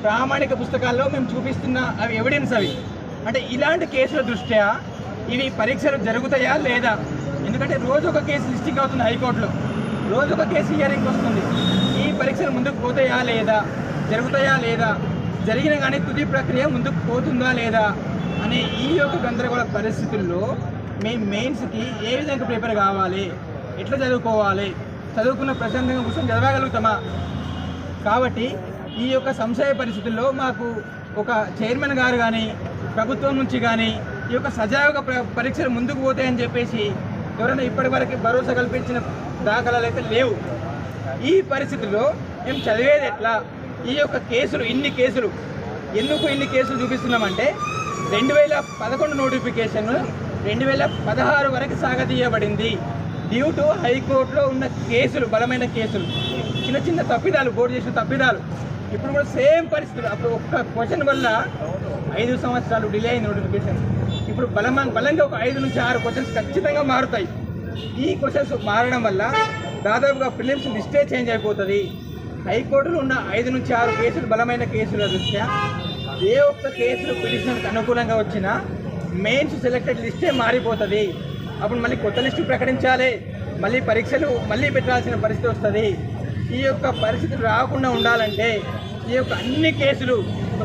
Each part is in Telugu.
ప్రామాణిక పుస్తకాల్లో మేము చూపిస్తున్న అవి ఎవిడెన్స్ అవి. అంటే ఇలాంటి కేసుల దృష్ట్యా ఇవి పరీక్షలు జరుగుతాయా లేదా? ఎందుకంటే రోజు ఒక కేసు లిస్టింగ్ అవుతుంది హైకోర్టులో, రోజు ఒక కేసు హియరింగ్ వస్తుంది. ఈ పరీక్షలు ముందుకు పోతాయా లేదా, జరుగుతాయా లేదా, జరిగిన కానీ తుది ప్రక్రియ ముందుకు పోతుందా లేదా అనే ఈ యొక్క గందరగోళ పరిస్థితుల్లో మేము మెయిన్స్కి ఏ విధంగా ప్రిపేర్ కావాలి, ఎట్లా చదువుకోవాలి, చదువుకున్న ప్రశాంతంగా కూర్చొని చదవగలుగుతామా? కాబట్టి ఈ యొక్క సంశయ పరిస్థితుల్లో మాకు ఒక చైర్మన్ గారు కానీ ప్రభుత్వం నుంచి కానీ ఈ యొక్క సజావుగా పరీక్షలు ముందుకు పోతాయని చెప్పేసి ఎవరైనా ఇప్పటి వరకు భరోసా కల్పించిన దాఖలాలు అయితే లేవు. ఈ పరిస్థితుల్లో మేము చదివేది ఎట్లా? ఈ యొక్క కేసులు ఇన్ని కేసులు చూపిస్తున్నామంటే 2011 నోటిఫికేషన్ 2016 వరకు సాగదీయబడింది. డ్యూ టు హైకోర్టులో ఉన్న కేసులు, బలమైన కేసులు, చిన్న తప్పిదాలు, బోర్డు చేసిన తప్పిదాలు. ఇప్పుడు కూడా సేమ్ పరిస్థితులు. అప్పుడు ఒక్క క్వశ్చన్ వల్ల 5 సంవత్సరాలు డిలే అయింది నోటిఫికేషన్. ఇప్పుడు బలంగా ఒక 5 నుంచి 6 క్వశ్చన్స్ ఖచ్చితంగా మారుతాయి. ఈ క్వశ్చన్స్ మారడం వల్ల దాదాపుగా ప్రిలిమ్స్ లిస్టే చేంజ్ అయిపోతుంది. హైకోర్టులో ఉన్న 5 నుంచి 6 కేసులు బలమైన కేసుల దృష్ట్యా ఏ ఒక్క కేసులు పిటిషన్కి అనుకూలంగా వచ్చినా మెయిన్స్ సెలెక్టెడ్ లిస్టే మారిపోతుంది. అప్పుడు మళ్ళీ కొత్త లిస్టు ప్రకటించాలి, మళ్ళీ పరీక్షలు మళ్ళీ పెట్టాల్సిన పరిస్థితి వస్తుంది. ఈ యొక్క పరిస్థితులు రాకుండా ఉండాలంటే ఈ యొక్క అన్ని కేసులు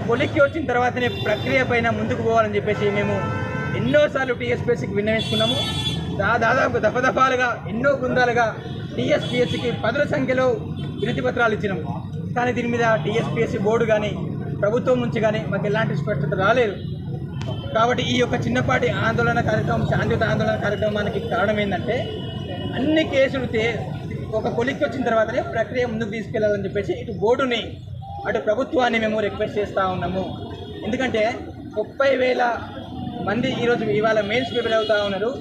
కొలిక్కి వచ్చిన తర్వాతనే ప్రక్రియ పైన ముందుకు పోవాలని చెప్పేసి మేము ఎన్నోసార్లు టీఎస్పీఎస్సీకి విన్నవించుకున్నాము. దాదాపు దఫాలుగా ఎన్నో బృందాలుగా టీఎస్పీఎస్సీకి 10ల సంఖ్యలో వినతి పత్రాలు ఇచ్చినాము. కానీ దీని మీద టీఎస్పీఎస్సీ బోర్డు కానీ ప్రభుత్వం నుంచి కానీ మాకు ఎలాంటి స్పష్టత రాలేదు. కాబట్టి ఈ యొక్క చిన్నపాటి ఆందోళన కార్యక్రమం, శాంతియుత ఆందోళన కార్యక్రమానికి కారణం ఏంటంటే అన్ని కేసులు ఒక కొలిక్కి వచ్చిన తర్వాతనే ప్రక్రియ ముందుకు తీసుకెళ్లాలని చెప్పేసి ఇటు బోర్డుని అటు ప్రభుత్వాన్ని మేము రిక్వెస్ట్ చేస్తూ ఉన్నాము. ఎందుకంటే 30,000 మంది ఇవాళ మెయిన్స్ ప్రిపేర్ అవుతూ ఉన్నారు.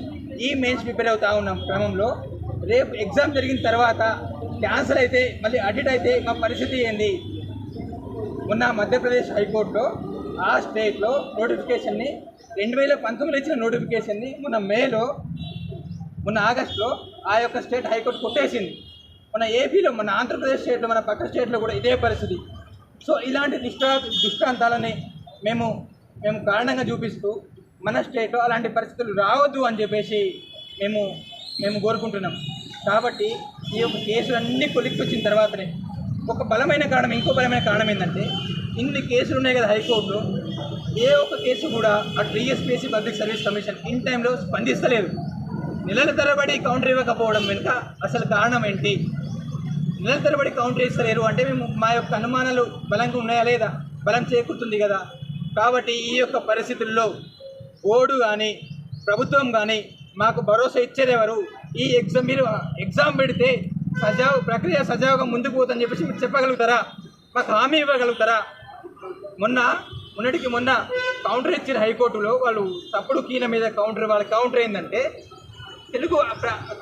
ఈ మెయిన్స్ ప్రిపేర్ అవుతూ ఉన్న క్రమంలో రేపు ఎగ్జామ్ జరిగిన తర్వాత క్యాన్సల్ అయితే మళ్ళీ అడిట్ అయితే మా పరిస్థితి ఏంది? మొన్న మధ్యప్రదేశ్ హైకోర్టులో ఆ స్టేట్లో నోటిఫికేషన్ని 2019 ఇచ్చిన నోటిఫికేషన్ని మొన్న ఆగస్టులో ఆ యొక్క స్టేట్ హైకోర్టు కొట్టేసింది. మన ఏపీలో, మన ఆంధ్రప్రదేశ్ స్టేట్లో, మన పక్క స్టేట్లో కూడా ఇదే పరిస్థితి. సో ఇలాంటి దృష్టాంతాలని మేము కారణంగా చూపిస్తూ మన స్టేట్లో అలాంటి పరిస్థితులు రావద్దు అని చెప్పేసి మేము కోరుకుంటున్నాం. కాబట్టి ఈ యొక్క కేసులన్నీ కొలిక్కి వచ్చిన తర్వాతనే ఇంకో బలమైన కారణం ఏంటంటే ఇన్ని కేసులు ఉన్నాయి కదా హైకోర్టులో, ఏ ఒక్క కేసు కూడా ఆ TSPSC public service commission in టైంలో స్పందిస్తలేదు. నెలల తరబడి కౌంటర్ ఇవ్వకపోవడం వెనుక అసలు కారణం ఏంటి? నెలల తరబడి కౌంటర్ ఇస్తలేరు అంటే మేము మా యొక్క అనుమానాలు బలంగా ఉన్నాయా లేదా? బలం చేకూరుతుంది కదా. కాబట్టి ఈ యొక్క పరిస్థితుల్లో బోర్డు కానీ ప్రభుత్వం కానీ మాకు భరోసా ఇచ్చేదెవరు? ఈ ఎగ్జామ్ పెడితే ప్రక్రియ సజావుగా ముందుకు పోతుందని చెప్పేసి మీరు చెప్పగలుగుతారా? మాకు హామీ ఇవ్వగలుగుతారా? మొన్నటికి మొన్న కౌంటర్ ఇచ్చిన హైకోర్టులో వాళ్ళు తప్పుడు కీల మీద వాళ్ళ కౌంటర్ ఏంటంటే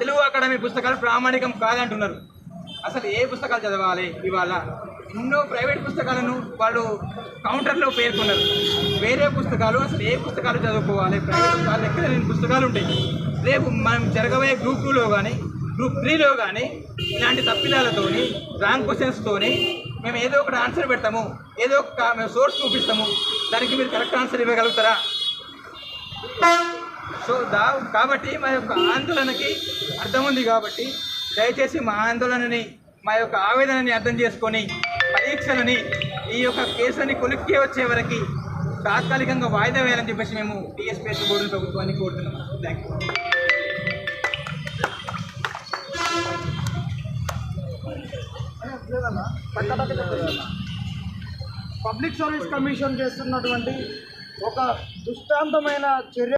తెలుగు అకాడమీ పుస్తకాలు ప్రామాణికం కాదంటున్నారు. అసలు ఏ పుస్తకాలు చదవాలి? ఇవాళ ఎన్నో ప్రైవేట్ పుస్తకాలను వాళ్ళు కౌంటర్లో పేర్కొన్నారు. వేరే పుస్తకాలు అసలు ఏ పుస్తకాలు చదువుకోవాలి? ప్రైవేట్ వాళ్ళ దగ్గర లేని పుస్తకాలు ఉంటాయి. రేపు మనం జరగబోయే గ్రూప్ 2లో కానీ గ్రూప్ 3లో కానీ ఇలాంటి తప్పిదాలతోని, రాంగ్ క్వశ్చన్స్తోని మేము ఏదో ఒకటి ఆన్సర్ పెడతాము, ఏదో ఒక మేము సోర్స్ చూపిస్తాము. దానికి మీరు కరెక్ట్ ఆన్సర్ ఇవ్వగలుగుతారా? సో కాబట్టి మా యొక్క ఆందోళనకి అర్థం ఉంది. కాబట్టి దయచేసి మా ఆందోళనని, మా యొక్క ఆవేదనని అర్థం చేసుకొని పరీక్షలని, ఈ యొక్క కేసులని కొలిక్కి వచ్చే వరకు తాత్కాలికంగా వాయిదా వేయాలని చెప్పేసి మేము టీఎస్పీఎస్సీ బోర్డు ప్రభుత్వాన్ని కోరుతున్నాం. Thank you. Public service commission చేస్తున్నటువంటి ఒక దృష్టాంతమైన చర్య